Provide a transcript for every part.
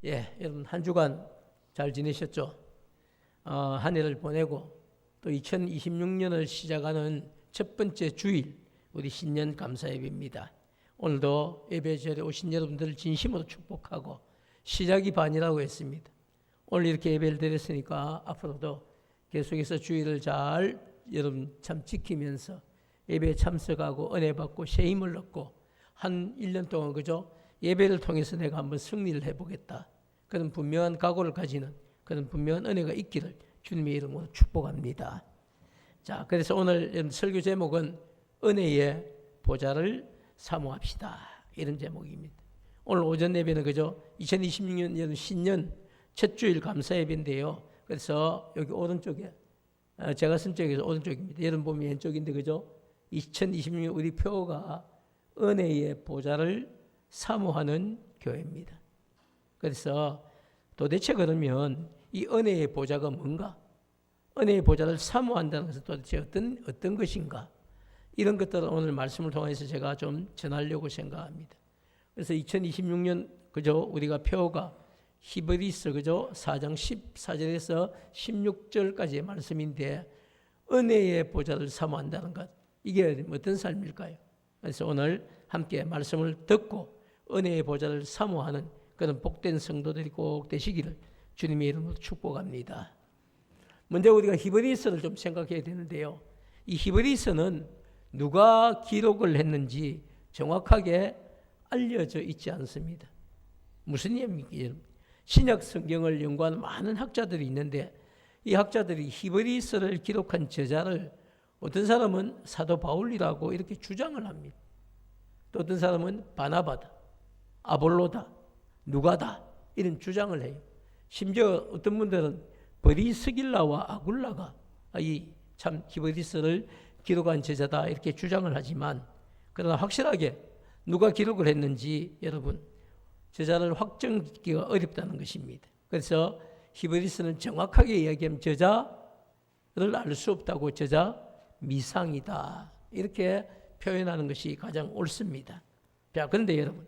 예, 여러분 한 주간 잘 지내셨죠? 한 해를 보내고 또 2026년을 시작하는 첫 번째 주일 우리 신년 감사 예배입니다. 오늘도 예배 자리에 오신 여러분들을 진심으로 축복하고 시작이 반이라고 했습니다. 오늘 이렇게 예배를 드렸으니까 앞으로도 계속해서 주일을 잘 여러분 참 지키면서 예배에 참석하고 은혜 받고 새 힘을 얻고 한 1년 동안 그죠? 예배를 통해서 내가 한번 승리를 해보겠다. 그런 분명한 각오를 가지는 그런 분명한 은혜가 있기를 주님의 이름으로 축복합니다. 자, 그래서 오늘 설교 제목은 은혜의 보좌를 사모합시다. 이런 제목입니다. 오늘 오전 예배는 그죠? 2026년 신년 첫 주일 감사 예배인데요. 그래서 여기 오른쪽에 제가 쓴 쪽에서 오른쪽입니다. 여러분 보면 왼쪽인데 그죠? 2026년 우리 표가 은혜의 보좌를 사모하는 교회입니다. 그래서 도대체 그러면 이 은혜의 보좌가 뭔가? 은혜의 보좌를 사모한다는 것은 도대체 어떤 것인가? 이런 것들을 오늘 말씀을 통해서 제가 좀 전하려고 생각합니다. 그래서 2026년 그죠? 우리가 표가 히브리서 그죠? 4장 14절에서 16절까지의 말씀인데 은혜의 보좌를 사모한다는 것 이게 어떤 삶일까요? 그래서 오늘 함께 말씀을 듣고 은혜의 보좌를 사모하는 그런 복된 성도들이 꼭 되시기를 주님의 이름으로 축복합니다. 먼저 우리가 히브리서를 좀 생각해야 되는데요. 이 히브리서는 누가 기록을 했는지 정확하게 알려져 있지 않습니다. 무슨 의미입니까? 신약 성경을 연구하는 많은 학자들이 있는데 이 학자들이 히브리서를 기록한 저자를 어떤 사람은 사도 바울이라고 이렇게 주장을 합니다. 또 어떤 사람은 바나바다, 아볼로다, 누가다 이런 주장을 해요. 심지어 어떤 분들은 브리스길라와 아굴라가 이 참 히브리서를 기록한 저자다 이렇게 주장을 하지만 그러나 확실하게 누가 기록을 했는지 여러분 저자를 확정짓기가 어렵다는 것입니다. 그래서 히브리서는 정확하게 이야기하면 저자를 알 수 없다고 저자 미상이다 이렇게 표현하는 것이 가장 옳습니다. 자, 그런데 여러분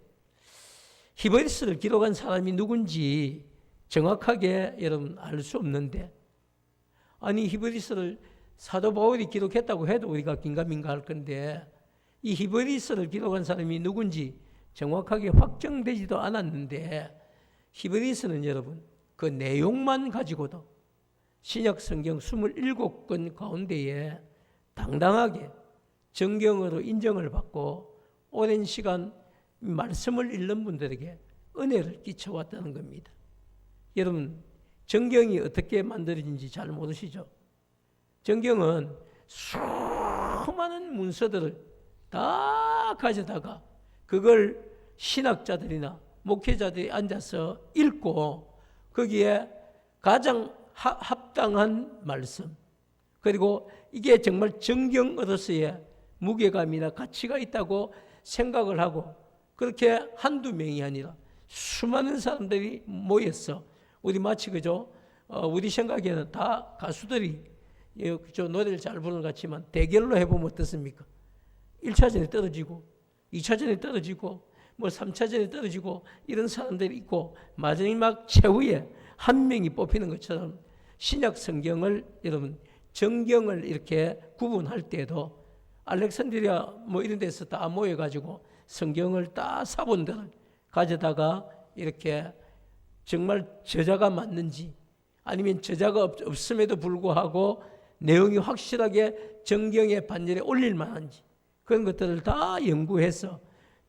히브리서를 기록한 사람이 누군지 정확하게 여러분 알 수 없는데 아니 히브리서를 사도 바울이 기록했다고 해도 우리가 긴가민가 할 건데 이 히브리서를 기록한 사람이 누군지 정확하게 확정되지도 않았는데 히브리서는 여러분 그 내용만 가지고도 신약 성경 27권 가운데에 당당하게 정경으로 인정을 받고 오랜 시간 말씀을 읽는 분들에게 은혜를 끼쳐왔다는 겁니다. 여러분 정경이 어떻게 만들어진지 잘 모르시죠? 정경은 수많은 문서들을 다 가져다가 그걸 신학자들이나 목회자들이 앉아서 읽고 거기에 가장 합당한 말씀 그리고 이게 정말 정경으로서의 무게감이나 가치가 있다고 생각을 하고 그렇게 한두 명이 아니라 수많은 사람들이 모였어. 우리 마치 그죠? 우리 생각에는 다 가수들이 저 노래를 잘 부르는 것 같지만 대결로 해보면 어떻습니까? 1차전에 떨어지고 2차전에 떨어지고 뭐 3차전에 떨어지고 이런 사람들이 있고 마지막 최후에 한 명이 뽑히는 것처럼 신약 성경을 여러분 정경을 이렇게 구분할 때도 알렉산드리아 뭐 이런 데서 다 모여가지고 성경을 다 사본들을 가져다가 이렇게 정말 저자가 맞는지 아니면 저자가 없음에도 불구하고 내용이 확실하게 정경의 반열에 올릴 만한지 그런 것들을 다 연구해서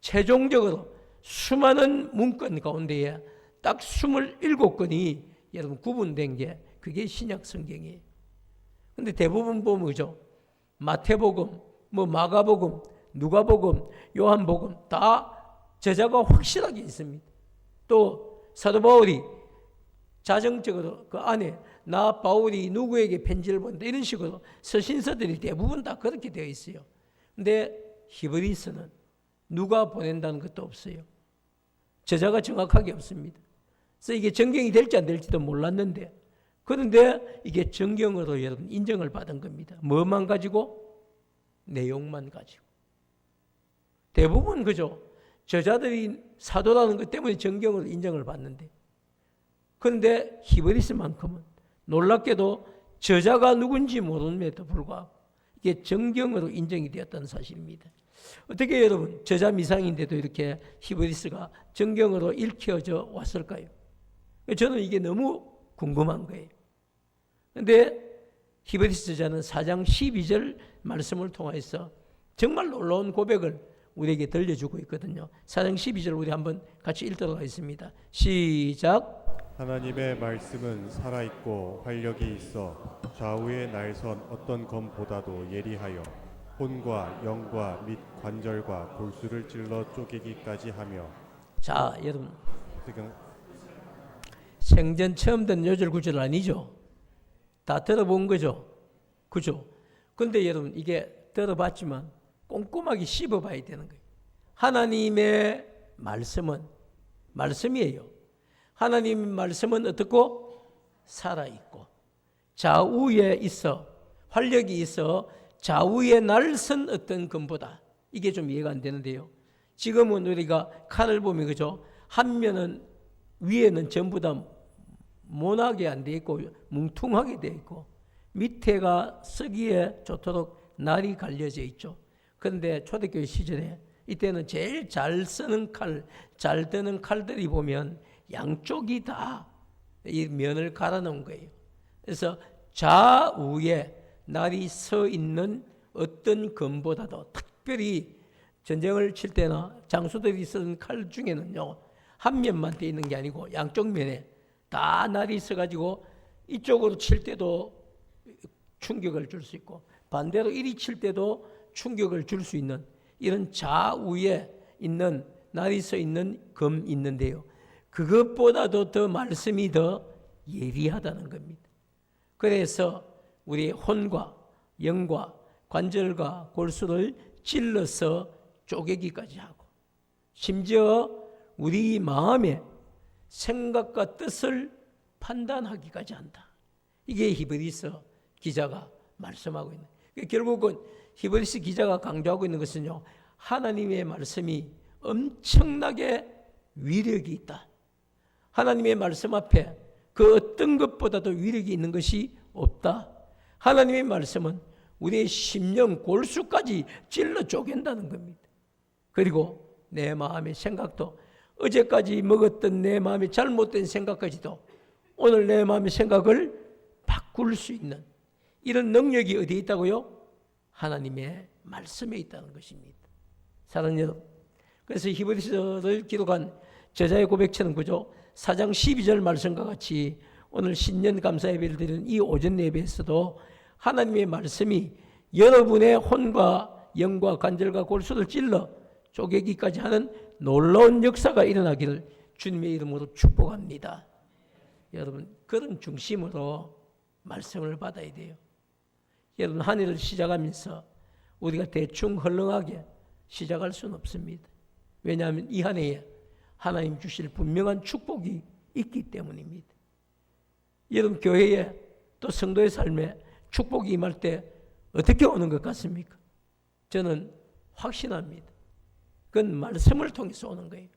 최종적으로 수많은 문건 가운데에 딱 27권이 여러분 구분된 게 그게 신약 성경이에요. 근데 대부분 보면 그죠? 마태복음, 뭐 마가복음, 누가복음, 요한복음 다 저자가 확실하게 있습니다. 또 사도 바울이 자정적으로 그 안에 나 바울이 누구에게 편지를 보낸다 이런 식으로 서신서들이 대부분 다 그렇게 되어 있어요. 근데 히브리서는 누가 보낸다는 것도 없어요. 저자가 정확하게 없습니다. 그래서 이게 정경이 될지 안 될지도 몰랐는데 그런데 이게 정경으로 여러분 인정을 받은 겁니다. 뭐만 가지고? 내용만 가지고. 대부분 그죠? 저자들이 사도라는 것 때문에 정경으로 인정을 받는데 그런데 히브리서만큼은 놀랍게도 저자가 누군지 모름에도 불구하고 이게 정경으로 인정이 되었다는 사실입니다. 어떻게 여러분 저자 미상인데도 이렇게 히브리서가 정경으로 읽혀져 왔을까요? 저는 이게 너무 궁금한 거예요. 그런데 히브리서 저자는 4장 12절 말씀을 통해서 정말 놀라운 고백을 우리에게 들려주고 있거든요. 4장 12절 우리 한번 같이 읽도록 하겠습니다. 시작. 하나님의 말씀은 살아있고 활력이 있어 좌우의 날선 어떤 검보다도 예리하여 혼과 영과 및 관절과 골수를 찔러 쪼개기까지 하며. 자, 여러분 지금 생전 처음 듣는 요절 구절 아니죠? 다 들어본 거죠? 그죠? 근데 여러분 이게 들어봤지만 꼼꼼하게 씹어봐야 되는 거예요. 하나님의 말씀은 말씀이에요. 하나님의 말씀은 어떻고? 살아있고 좌우에 있어 활력이 있어 좌우에 날선 어떤 검보다. 이게 좀 이해가 안 되는데요. 지금은 우리가 칼을 보면 그죠? 한 면은 위에는 전부 다 모나게 안 돼 있고 뭉퉁하게 돼 있고 밑에가 쓰기에 좋도록 날이 갈려져 있죠. 그런데 초대교회 시절에 이때는 제일 잘 쓰는 칼, 잘 드는 칼들이 보면 양쪽이 다 이 면을 갈아놓은 거예요. 그래서 좌우에 날이 서 있는 어떤 검보다도 특별히 전쟁을 칠 때나 장수들이 쓰는 칼 중에는요, 한 면만 돼 있는 게 아니고 양쪽 면에 다 날이 있어가지고 이쪽으로 칠 때도 충격을 줄 수 있고 반대로 이리 칠 때도 충격을 줄 수 있는 이런 좌우에 있는 날이 서 있는 검이 있는데요. 그것보다도 더 말씀이 더 예리하다는 겁니다. 그래서 우리 혼과 영과 관절과 골수를 찔러서 쪼개기까지 하고 심지어 우리 마음의 생각과 뜻을 판단하기까지 한다. 이게 히브리서 기자가 말씀하고 있는. 결국은 히브리서 기자가 강조하고 있는 것은요, 하나님의 말씀이 엄청나게 위력이 있다. 하나님의 말씀 앞에 그 어떤 것보다도 위력이 있는 것이 없다. 하나님의 말씀은 우리의 심령 골수까지 찔러 쪼갠다는 겁니다. 그리고 내 마음의 생각도 어제까지 먹었던 내 마음의 잘못된 생각까지도 오늘 내 마음의 생각을 바꿀 수 있는 이런 능력이 어디에 있다고요? 하나님의 말씀에 있다는 것입니다. 사랑하는 여러분, 그래서 히브리서를 기록한 저자의 고백처럼 그죠? 4장 12절 말씀과 같이 오늘 신년 감사 예배를 드리는 이 오전 예배에서도 하나님의 말씀이 여러분의 혼과 영과 관절과 골수를 찔러 쪼개기까지 하는 놀라운 역사가 일어나기를 주님의 이름으로 축복합니다. 여러분, 그런 중심으로 말씀을 받아야 돼요. 여러분, 한 해를 시작하면서 우리가 대충 헐렁하게 시작할 수는 없습니다. 왜냐하면 이 한 해에 하나님 주실 분명한 축복이 있기 때문입니다. 여러분, 교회에 또 성도의 삶에 축복이 임할 때 어떻게 오는 것 같습니까? 저는 확신합니다. 그건 말씀을 통해서 오는 거예요.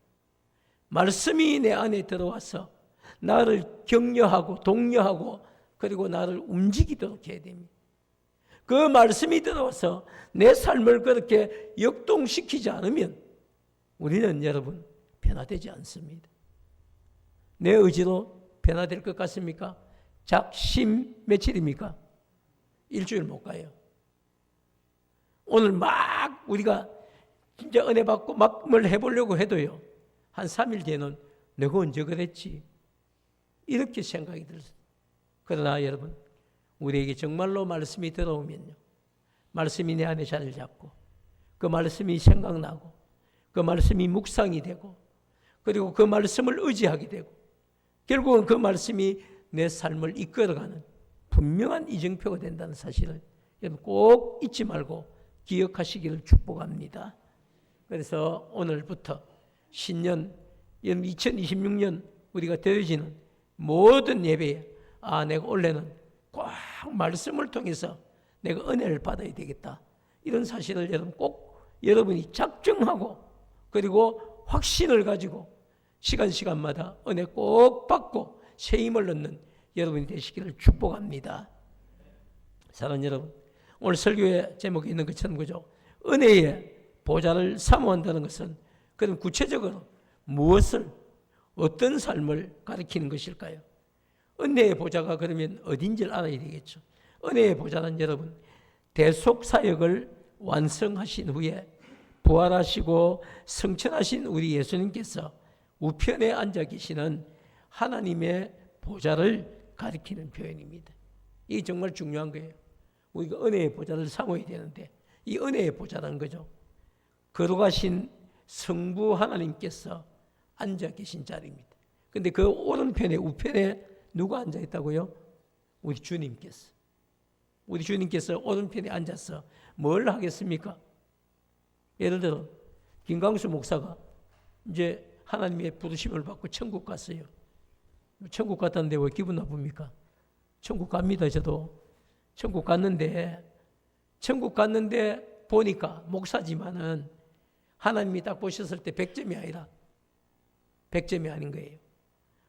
말씀이 내 안에 들어와서 나를 격려하고 독려하고 그리고 나를 움직이도록 해야 됩니다. 그 말씀이 들어와서 내 삶을 그렇게 역동시키지 않으면 우리는 여러분 변화되지 않습니다. 내 의지로 변화될 것 같습니까? 작심 며칠입니까? 일주일 못 가요. 오늘 막 우리가 진짜 은혜 받고 막 뭘 해보려고 해도요, 한 3일 뒤에는 내가 언제 그랬지? 이렇게 생각이 들어요. 그러나 여러분, 우리에게 정말로 말씀이 들어오면요, 말씀이 내 안에 자리를 잡고 그 말씀이 생각나고 그 말씀이 묵상이 되고 그리고 그 말씀을 의지하게 되고 결국은 그 말씀이 내 삶을 이끌어가는 분명한 이정표가 된다는 사실을 여러분 꼭 잊지 말고 기억하시기를 축복합니다. 그래서 오늘부터 신년 2026년 우리가 드려지는 모든 예배에 내가 올해는 꼭 말씀을 통해서 내가 은혜를 받아야 되겠다. 이런 사실을 여러분 꼭 여러분이 작정하고 그리고 확신을 가지고 시간마다 은혜 꼭 받고 새 힘을 얻는 여러분이 되시기를 축복합니다. 사랑하는 여러분, 오늘 설교의 제목에 있는 것처럼 그죠? 은혜의 보좌를 사모한다는 것은 그럼 구체적으로 무엇을, 어떤 삶을 가리키는 것일까요? 은혜의 보좌가 그러면 어딘지를 알아야 되겠죠. 은혜의 보좌는 여러분, 대속 사역을 완성하신 후에 부활하시고 성천하신 우리 예수님께서 우편에 앉아 계시는 하나님의 보좌를 가리키는 표현입니다. 이게 정말 중요한 거예요. 우리가 은혜의 보좌를 사모해야 되는데 이 은혜의 보좌라는 거죠. 거룩하신 성부 하나님께서 앉아 계신 자리입니다. 그런데 그 오른편에 우편에 누가 앉아 있다고요? 우리 주님께서. 우리 주님께서 오른편에 앉아서 뭘 하겠습니까? 예를 들어 김강수 목사가 이제 하나님의 부르심을 받고 천국 갔어요. 천국 갔다는데 왜 기분 나쁩니까? 천국 갑니다. 저도 천국 갔는데 보니까 목사지만은 하나님이 딱 보셨을 때 100점이 아니라 100점이 아닌 거예요.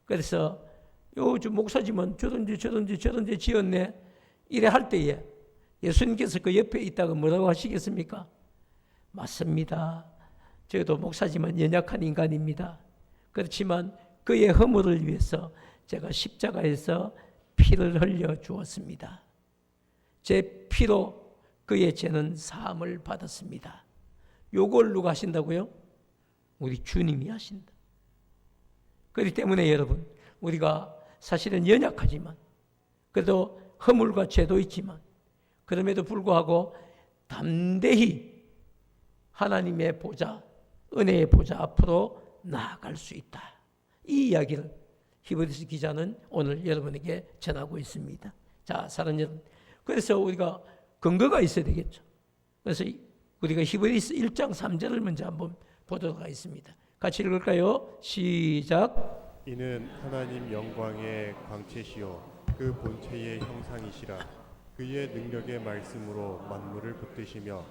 그래서 요즘 목사지만 저런지 지었네 이래 할 때에 예수님께서 그 옆에 있다가 뭐라고 하시겠습니까? 맞습니다. 저도 목사지만 연약한 인간입니다. 그렇지만 그의 허물을 위해서 제가 십자가에서 피를 흘려 주었습니다. 제 피로 그의 죄는 사함을 받았습니다. 요걸 누가 하신다고요? 우리 주님이 하신다. 그렇기 때문에 여러분, 우리가 사실은 연약하지만 그래도 허물과 죄도 있지만 그럼에도 불구하고 담대히 하나님의 보좌, 은혜의 보좌 앞으로 나아갈 수 있다. 이 이야기를 히브리서 기자는 오늘 여러분에게 전하고 있습니다. 자, 사랑하는 여러분, 그래서 우리가 근거가 있어야 되겠죠. 그래서 우리가 히브리서 1장 3절을 먼저 한번 보도록 하겠습니다. 같이 읽을까요? 시작. 이는 하나님 영광의 광채시요 그 본체의 형상이시라. 그의 능력의 말씀으로 만물을 붙드시며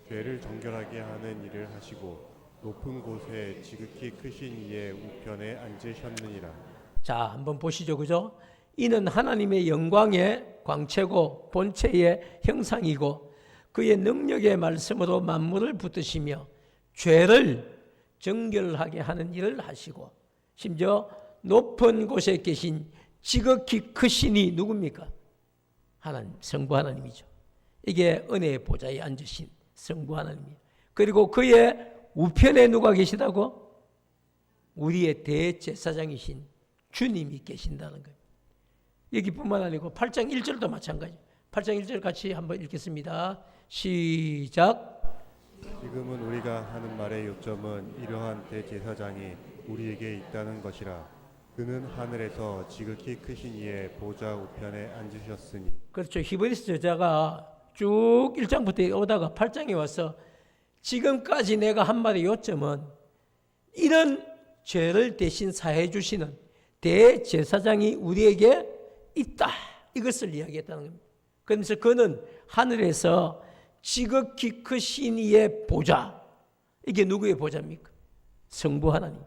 죄를 정결하게 하는 일을 하시고 높은 곳에 지극히 크신 이의 우편에 앉으셨느니라. 자, 한번 보시죠. 그죠? 이는 하나님의 영광의 광채고 본체의 형상이고 그의 능력의 말씀으로 만물을 붙드시며 죄를 정결하게 하는 일을 하시고 심지어 높은 곳에 계신 지극히 크신이 누굽니까? 하나님, 성부 하나님이죠. 이게 은혜의 보좌에 앉으신 성부 하나님이에요. 그리고 그의 우편에 누가 계시다고? 우리의 대제사장이신 주님이 계신다는 거예요. 여기뿐만 아니고 8장 1절도 마찬가지예요. 8장 1절 같이 한번 읽겠습니다. 시작. 지금은 우리가 하는 말의 요점은 이러한 대제사장이 우리에게 있다는 것이라. 그는 하늘에서 지극히 크신 이의 보좌 우편에 앉으셨으니. 그렇죠. 히브리서 저자가 쭉 1장부터 오다가 8장에 와서 지금까지 내가 한 말의 요점은 이런 죄를 대신 사해 주시는 대제사장이 우리에게 있다. 이것을 이야기했다는 겁니다. 그러면서 그는 하늘에서 지극히 크신 이의 보좌. 이게 누구의 보좌입니까? 성부 하나님.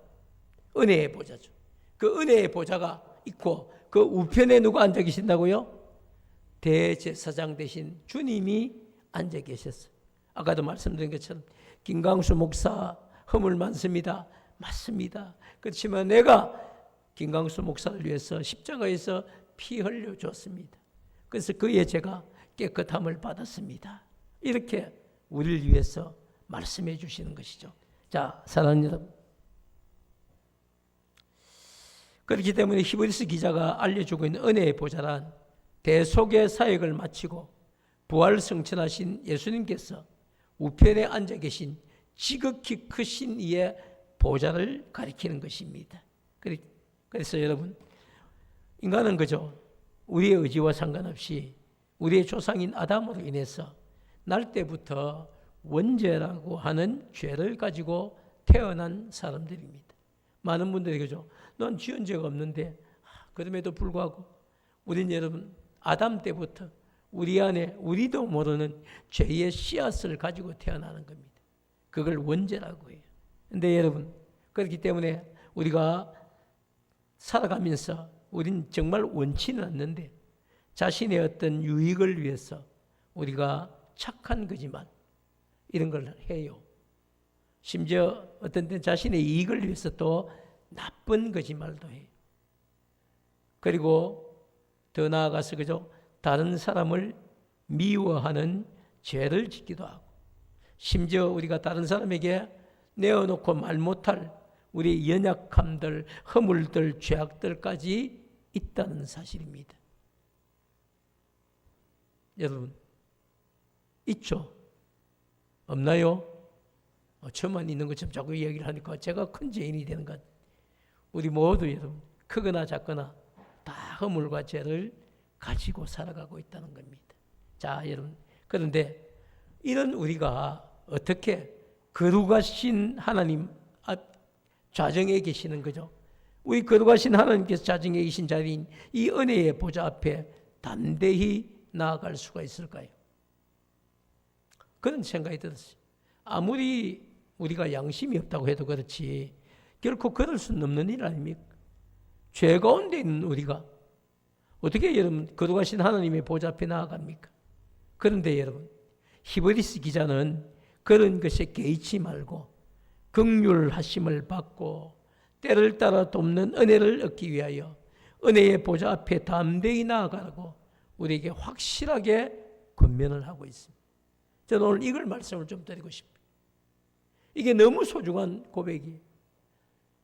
은혜의 보좌죠. 그 은혜의 보좌가 있고 그 우편에 누가 앉아 계신다고요? 대제사장 대신 주님이 앉아 계셨어요. 아까도 말씀드린 것처럼 김강수 목사 허물 많습니다. 맞습니다. 그렇지만 내가 김강수 목사를 위해서 십자가에서 피 흘려 줬습니다. 그래서 그의 죄가 깨끗함을 받았습니다. 이렇게 우리를 위해서 말씀해 주시는 것이죠. 자, 사랑하는 여러분, 그렇기 때문에 히브리서 기자가 알려주고 있는 은혜의 보좌란 대속의 사역을 마치고 부활 성천하신 예수님께서 우편에 앉아 계신 지극히 크신 이의 보좌를 가리키는 것입니다. 그래서 여러분, 인간은 그저 우리의 의지와 상관없이 우리의 조상인 아담으로 인해서 날 때부터 원죄라고 하는 죄를 가지고 태어난 사람들입니다. 많은 분들이 그죠? 넌 지은 죄가 없는데. 그럼에도 불구하고 우린 여러분 아담 때부터 우리 안에 우리도 모르는 죄의 씨앗을 가지고 태어나는 겁니다. 그걸 원죄라고 해요. 그런데 여러분, 그렇기 때문에 우리가 살아가면서 우린 정말 원치는 않는데 자신의 어떤 유익을 위해서 우리가 착한 거지만 이런 걸 해요. 심지어 어떤 때 자신의 이익을 위해서 또 나쁜 거짓말도 해요. 그리고 더 나아가서 그죠? 다른 사람을 미워하는 죄를 짓기도 하고, 심지어 우리가 다른 사람에게 내어놓고 말 못할 우리의 연약함들, 허물들, 죄악들까지 있다는 사실입니다. 여러분, 있죠? 없나요? 저만 있는 것처럼 자꾸 이야기를 하니까 제가 큰 죄인이 되는 것. 우리 모두 여러분, 크거나 작거나 다 허물과 죄를 가지고 살아가고 있다는 겁니다. 자, 여러분, 그런데 이런 우리가 어떻게 거룩하신 하나님 좌정에 계시는 거죠? 우리 거룩하신 하나님께서 좌정에 계신 자리인 이 은혜의 보좌 앞에 담대히 나아갈 수가 있을까요? 그런 생각이 들었어요. 아무리 우리가 양심이 없다고 해도 그렇지 결코 그럴 수는 없는 일 아닙니까? 죄 가운데 있는 우리가 어떻게 여러분 거룩하신 하나님의 보좌 앞에 나아갑니까? 그런데 여러분, 히브리스 기자는 그런 것에 개의치 말고 긍휼하심을 받고 때를 따라 돕는 은혜를 얻기 위하여 은혜의 보좌 앞에 담대히 나아가라고 우리에게 확실하게 권면을 하고 있습니다. 저는 오늘 이걸 말씀을 좀 드리고 싶어요. 이게 너무 소중한 고백이에요.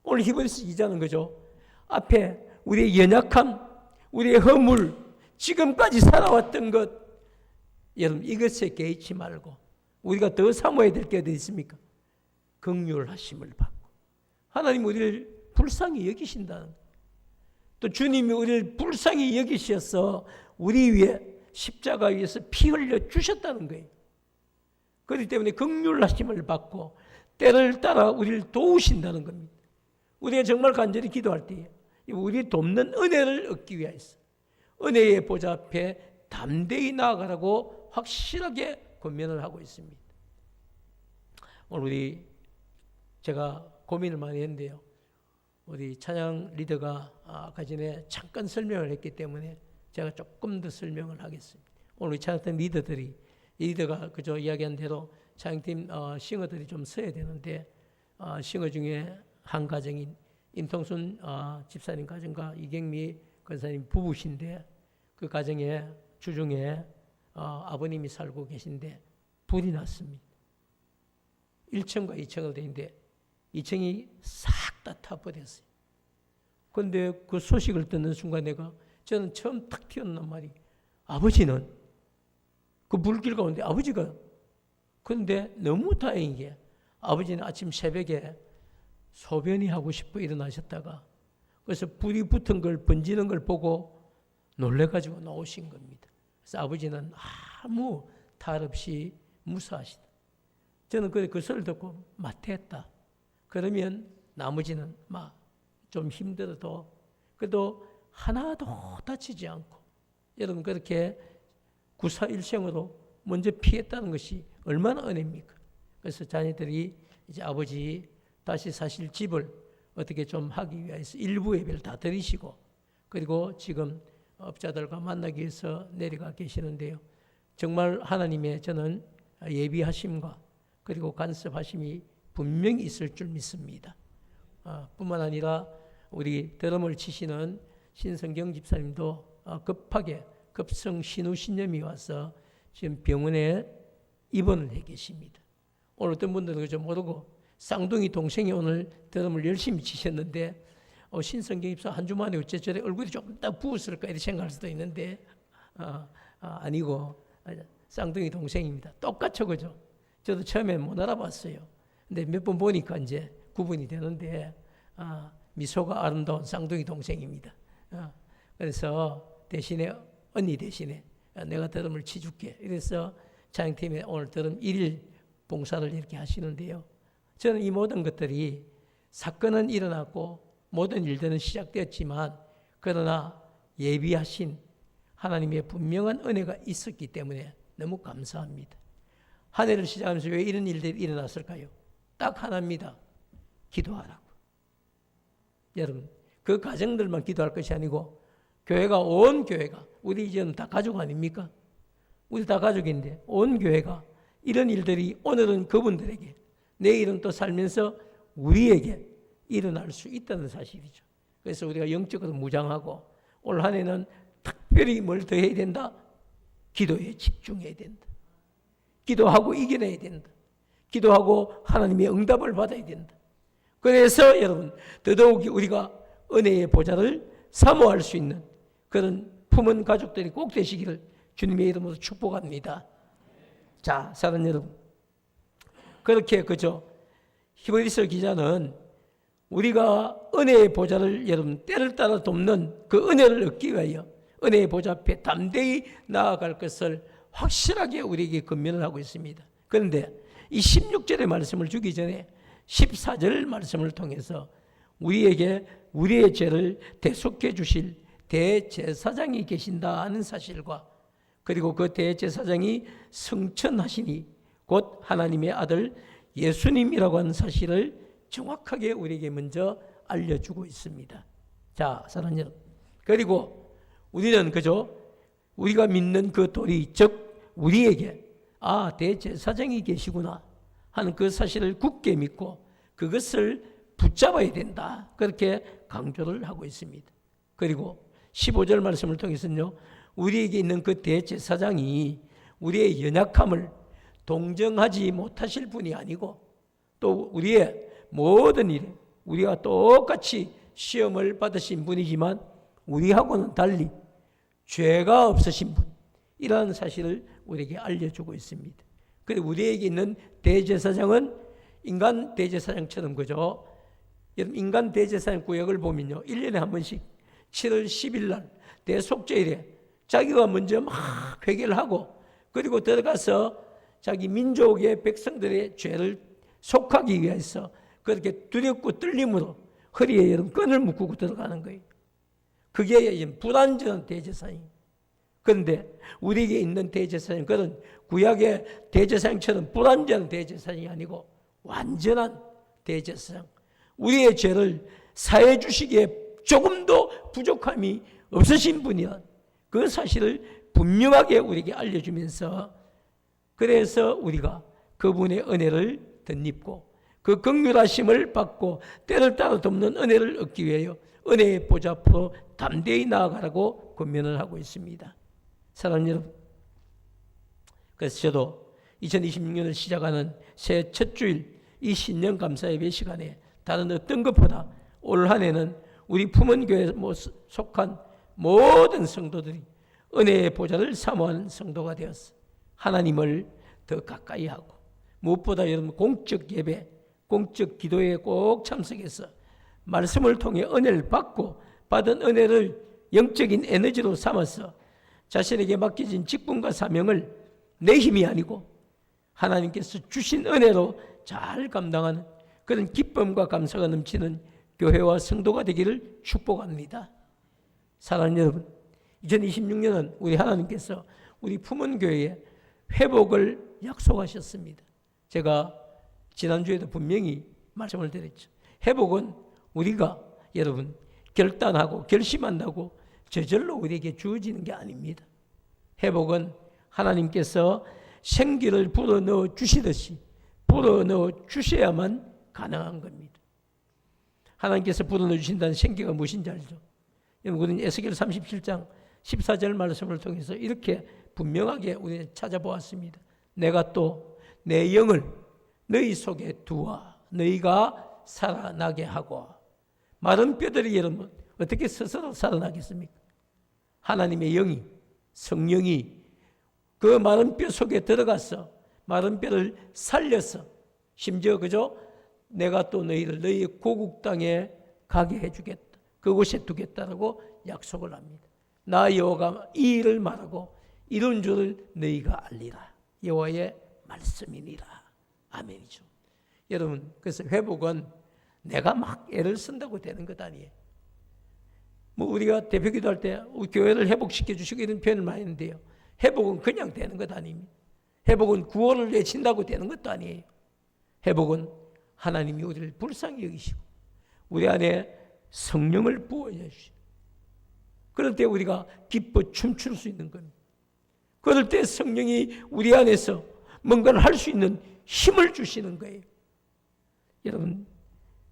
오늘 히브리스 기자는 그죠? 앞에 우리의 연약함, 우리의 허물, 지금까지 살아왔던 것, 여러분 이것에 개의치 말고 우리가 더 사모해야 될 게 어디 있습니까? 긍휼하심을 받고 하나님 우리를 불쌍히 여기신다는 거예요. 또 주님이 우리를 불쌍히 여기셔서 우리 위에 십자가 위에서 피 흘려 주셨다는 거예요. 그렇기 때문에 긍휼하심을 받고 때를 따라 우리를 도우신다는 겁니다. 우리가 정말 간절히 기도할 때에 우리 돕는 은혜를 얻기 위해서 은혜의 보좌 앞에 담대히 나아가라고 확실하게 권면을 하고 있습니다. 오늘 제가 고민을 많이 했는데요. 우리 찬양 리더가 아까 전에 잠깐 설명을 했기 때문에 제가 조금 더 설명을 하겠습니다. 오늘 우리 찬양팀 리더가 그저 이야기한 대로 찬양팀 싱어들이 좀 서야 되는데 싱어 중에 한 가정인 임통순 집사님 가정과 이경미 권사님 부부신데 그 가정에 주중에 아버님이 살고 계신데 불이 났습니다. 1층과 2층으로 되어 있는데 2층이 싹 다 타버렸어요. 그런데 그 소식을 듣는 순간 저는 처음 탁 튀어나온 말이 아버지는 그 불길 가운데 아버지가 그런데 너무 다행인 게 아버지는 아침 새벽에 소변이 하고 싶어 일어나셨다가 그래서 불이 붙은 걸 번지는 걸 보고 놀래가지고 나오신 겁니다. 그래서 아버지는 아무 탈 없이 무사하시다. 저는 그 소리를 듣고 맞대했다. 그러면 나머지는 좀 힘들어도 그래도 하나도 다치지 않고 여러분 그렇게 구사일생으로 먼저 피했다는 것이 얼마나 은혜입니까? 그래서 자녀들이 이제 아버지 다시 사실 집을 어떻게 좀 하기 위해서 일부 예배를 다 드리시고 그리고 지금 업자들과 만나기 위해서 내려가 계시는데요. 정말 하나님의 저는 예비하심과 그리고 간섭하심이 분명히 있을 줄 믿습니다. 뿐만 아니라 우리 드럼을 치시는 신성경 집사님도 급하게 급성 신우신염이 와서 지금 병원에 입원을 해 계십니다. 오늘 어떤 분들은 그저 모르고 쌍둥이 동생이 오늘 드럼을 열심히 치셨는데 신성경 집사 한 주 만에 어째 저래 얼굴이 조금 딱 부었을까 이렇게 생각할 수도 있는데 아니고 쌍둥이 동생입니다. 똑같죠 그죠? 저도 처음에 못 알아봤어요. 근데 몇 번 보니까 이제 구분이 되는데 미소가 아름다운 쌍둥이 동생입니다. 그래서 대신에 언니 대신에 내가 드럼을 치줄게. 이래서 찬양팀에 오늘 드럼 1일 봉사를 이렇게 하시는데요. 저는 이 모든 것들이 사건은 일어났고 모든 일들은 시작되었지만 그러나 예비하신 하나님의 분명한 은혜가 있었기 때문에 너무 감사합니다. 한 해를 시작하면서 왜 이런 일들이 일어났을까요? 딱 하나입니다. 기도하라고. 여러분, 그 가정들만 기도할 것이 아니고 교회가 온 교회가 우리 이제는 다 가족 아닙니까? 우리 다 가족인데 온 교회가 이런 일들이 오늘은 그분들에게 내일은 또 살면서 우리에게 일어날 수 있다는 사실이죠. 그래서 우리가 영적으로 무장하고 올 한 해는 특별히 뭘 더 해야 된다? 기도에 집중해야 된다. 기도하고 이겨내야 된다. 기도하고 하나님의 응답을 받아야 된다. 그래서 여러분 더더욱 우리가 은혜의 보좌를 사모할 수 있는 그런 품은 가족들이 꼭 되시기를 주님의 이름으로 축복합니다. 자, 사랑하는 여러분, 그렇게 그저 히브리서 기자는 우리가 은혜의 보좌를 여러분 때를 따라 돕는 그 은혜를 얻기 위하여 은혜의 보좌 앞에 담대히 나아갈 것을 확실하게 우리에게 권면을 하고 있습니다. 그런데 이 16절의 말씀을 주기 전에 14절 말씀을 통해서 우리에게 우리의 죄를 대속해 주실 대제사장이 계신다는 사실과 그리고 그 대제사장이 승천하시니 곧 하나님의 아들 예수님이라고 하는 사실을 정확하게 우리에게 먼저 알려주고 있습니다. 자, 사랑하는 여러분, 그리고 우리는 그저 우리가 믿는 그 도리, 즉 우리에게 대제사장이 계시구나 하는 그 사실을 굳게 믿고 그것을 붙잡아야 된다, 그렇게 강조를 하고 있습니다. 그리고 15절 말씀을 통해서는요, 우리에게 있는 그 대제사장이 우리의 연약함을 동정하지 못하실 분이 아니고 또 우리의 모든 일에 우리가 똑같이 시험을 받으신 분이지만 우리하고는 달리 죄가 없으신 분이라는 사실을 우리에게 알려주고 있습니다. 그리고 우리에게 있는 대제사장은 인간 대제사장처럼 그죠? 여러분 인간 대제사장 구역을 보면요, 1년에 한 번씩 7월 10일 날 대속죄일에 자기가 먼저 막 회개를 하고 그리고 들어가서 자기 민족의 백성들의 죄를 속하기 위해서 그렇게 두렵고 떨림으로 허리에 여러분 끈을 묶고 들어가는 거예요. 그게 불완전한 대제사장입니다. 그런데 우리에게 있는 대제사장, 그런 구약의 대제사장처럼 불완전한 대제사장이 아니고 완전한 대제사장, 우리의 죄를 사해 주시기에 조금도 부족함이 없으신 분이란 그 사실을 분명하게 우리에게 알려주면서 그래서 우리가 그분의 은혜를 덧입고 그 긍휼하심을 받고 때를 따라 돕는 은혜를 얻기 위하여 은혜의 보좌 앞으로 담대히 나아가라고 권면을 하고 있습니다. 사랑하는 여러분, 그래서 저도 2026년을 시작하는 새해 첫 주일 이 신년 감사 예배 시간에 다른 어떤 것보다 올 한 해는 우리 품은 교회에 속한 모든 성도들이 은혜의 보좌를 사모하는 성도가 되어서 하나님을 더 가까이 하고 무엇보다 여러분 공적 예배, 공적 기도에 꼭 참석해서 말씀을 통해 은혜를 받고 받은 은혜를 영적인 에너지로 삼아서 자신에게 맡겨진 직분과 사명을 내 힘이 아니고 하나님께서 주신 은혜로 잘 감당하는 그런 기쁨과 감사가 넘치는 교회와 성도가 되기를 축복합니다. 사랑하는 여러분, 2026년은 우리 하나님께서 우리 품은 교회에 회복을 약속하셨습니다. 제가 지난주에도 분명히 말씀을 드렸죠. 회복은 우리가 여러분 결단하고 결심한다고 저절로 우리에게 주어지는 게 아닙니다. 회복은 하나님께서 생기를 불어넣어 주시듯이 불어넣어 주셔야만 가능한 겁니다. 하나님께서 불어넣어 주신다는 생기가 무엇인지 알죠? 우리는 에스겔 37장 14절 말씀을 통해서 이렇게 분명하게 우리는 찾아보았습니다. 내가 또 내 영을 너희 속에 두어 너희가 살아나게 하고. 마른 뼈들이 여러분 어떻게 스스로 살아나겠습니까? 하나님의 영이, 성령이 그 마른 뼈 속에 들어가서 마른 뼈를 살려서 심지어 그죠? 내가 또 너희를 너희의 고국 땅에 가게 해주겠다, 그곳에 두겠다라고 약속을 합니다. 나 여호와가 이 일을 말하고 이룬 줄을 너희가 알리라. 여호와의 말씀이니라. 아멘이죠. 여러분, 그래서 회복은 내가 막 애를 쓴다고 되는 것 아니에요. 우리가 대표기도 할 때 교회를 회복시켜 주시고 이런 표현을 많이 했는데요, 회복은 그냥 되는 것 아닙니다. 회복은 구원을 외친다고 되는 것도 아니에요. 회복은 하나님이 우리를 불쌍히 여기시고 우리 안에 성령을 부어해 주시. 그럴 때 우리가 기뻐 춤출 수 있는 겁니다. 그럴 때 성령이 우리 안에서 뭔가를 할 수 있는 힘을 주시는 거예요. 여러분,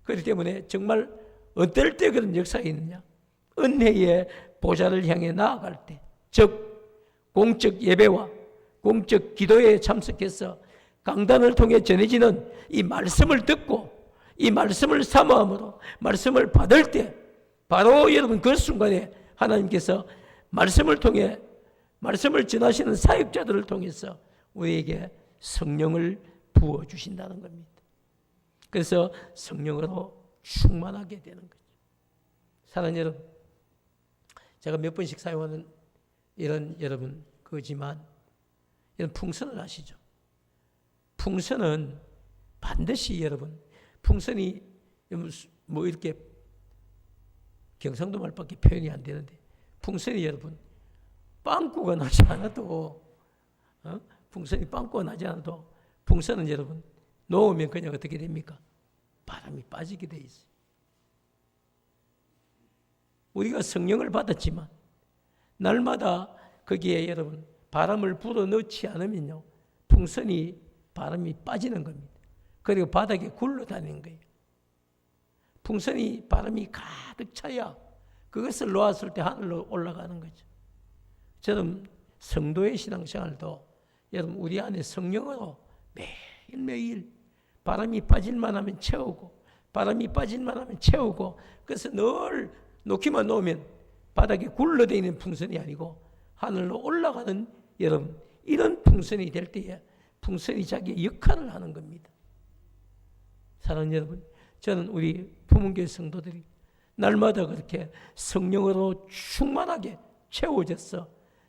그렇기 때문에 정말 어떨 때 그런 역사가 있느냐? 은혜의 보좌를 향해 나아갈 때, 즉 공적 예배와 공적 기도에 참석해서 강단을 통해 전해지는 이 말씀을 듣고 이 말씀을 사모함으로 말씀을 받을 때 바로 여러분 그 순간에 하나님께서 말씀을 통해 말씀을 전하시는 사역자들을 통해서 우리에게 성령을 부어주신다는 겁니다. 그래서 성령으로 충만하게 되는 거죠. 사랑하는 여러분, 제가 몇 번씩 사용하는 이런 여러분 그지만 이런 풍선을 아시죠? 풍선은 반드시 여러분 풍선이 뭐 이렇게 경상도 말밖에 표현이 안 되는데 풍선이 여러분 빵꾸가 나지 않아도 풍선이 빵꾸가 나지 않아도 풍선은 여러분 놓으면 그냥 어떻게 됩니까? 바람이 빠지게 돼 있어요. 우리가 성령을 받았지만 날마다 거기에 여러분 바람을 불어 넣지 않으면요 풍선이 바람이 빠지는 겁니다. 그리고 바닥에 굴러다니는 거예요. 풍선이 바람이 가득 차야 그것을 놓았을 때 하늘로 올라가는 거죠. 저는 성도의 신앙생활도 여러분 우리 안에 성령으로 매일매일 바람이 빠질만 하면 채우고 바람이 빠질만 하면 채우고 그래서 늘 놓기만 놓으면 바닥에 굴러다니는 풍선이 아니고 하늘로 올라가는 여러분 이런 풍선이 될 때에 풍선이 자기의 역할을 하는 겁니다. 사랑하는 여러분, 저는 우리 부문교회 성도들이 날마다 그렇게 성령으로 충만하게 채워져서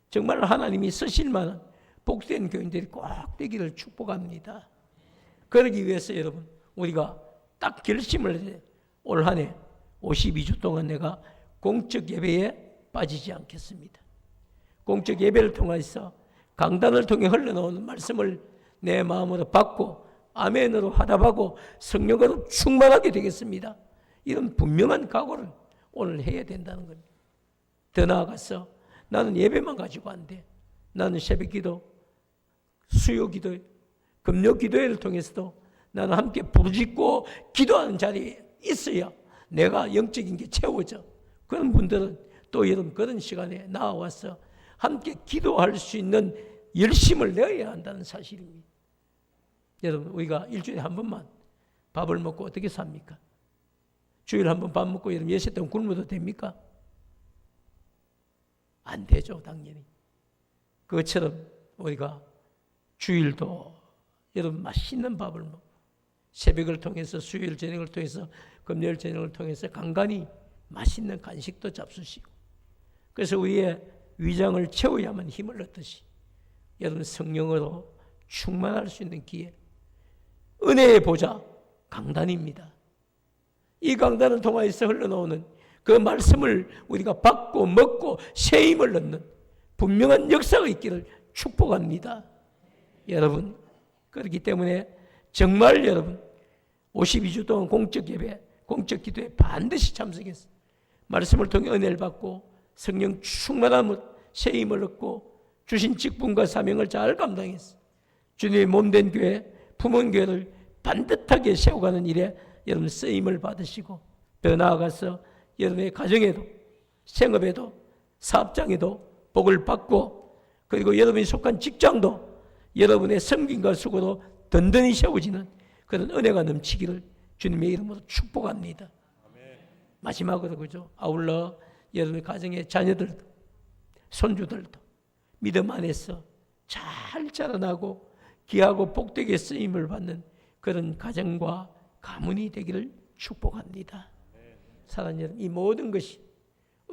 정말 하나님이 쓰실 만한 복된 교인들이 꼭 되기를 축복합니다. 그러기 위해서 여러분 우리가 딱 결심을 해 올 한 해 52주 동안 내가 공적 예배에 빠지지 않겠습니다. 공적 예배를 통해서 강단을 통해 흘러나오는 말씀을 내 마음으로 받고 아멘으로 화답하고 성령으로 충만하게 되겠습니다. 이런 분명한 각오를 오늘 해야 된다는 겁니다. 더 나아가서 나는 예배만 가지고 안 돼. 나는 새벽기도, 수요기도, 금요기도회를 통해서도 나는 함께 부르짖고 기도하는 자리에 있어야 내가 영적인 게 채워져. 그런 분들은 또 여러분 그런 시간에 나와서 함께 기도할 수 있는 열심을 내어야 한다는 사실입니다. 여러분 우리가 일주일에 한 번만 밥을 먹고 어떻게 삽니까? 주일에 한 번 밥 먹고 여러분 예세 동안 굶어도 됩니까? 안 되죠 당연히. 그것처럼 우리가 주일도 여러분 맛있는 밥을 먹고 새벽을 통해서 수요일 저녁을 통해서 금요일 저녁을 통해서 간간히 맛있는 간식도 잡수시고 그래서 우리의 위장을 채워야만 힘을 얻듯이 여러분 성령으로 충만할 수 있는 기회 은혜의 보좌 강단입니다. 이 강단을 통해서 흘러나오는 그 말씀을 우리가 받고 먹고 새 힘을 얻는 분명한 역사가 있기를 축복합니다. 여러분 그렇기 때문에 정말 여러분 52주 동안 공적 예배 공적 기도에 반드시 참석해서 말씀을 통해 은혜를 받고 성령 충만함을 새 힘을 얻고 주신 직분과 사명을 잘 감당해서 주님의 몸된 교회 품은교회를 반듯하게 세워가는 일에 여러분 쓰임을 받으시고 더 나아가서 여러분의 가정에도 생업에도 사업장에도 복을 받고 그리고 여러분이 속한 직장도 여러분의 섬김과 수고로 든든히 세워지는 그런 은혜가 넘치기를 주님의 이름으로 축복합니다. 마지막으로 그죠? 아울러 여러분의 가정의 자녀들도 손주들도 믿음 안에서 잘 자라나고 귀하고 복되게 쓰임을 받는 그런 가정과 가문이 되기를 축복합니다. 사랑하는 여러분, 이 모든 것이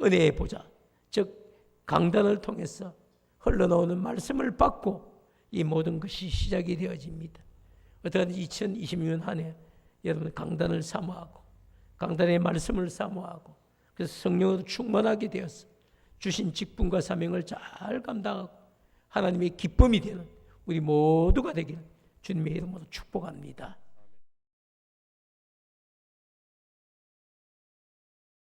은혜의 보좌, 즉 강단을 통해서 흘러나오는 말씀을 받고 이 모든 것이 시작이 되어집니다. 어떠한 2026년 한 해 여러분 강단을 사모하고 강단의 말씀을 사모하고 그래서 성령으로 충만하게 되어서 주신 직분과 사명을 잘 감당하고 하나님의 기쁨이 되는 우리 모두가 되기를 주님의 이름으로 축복합니다.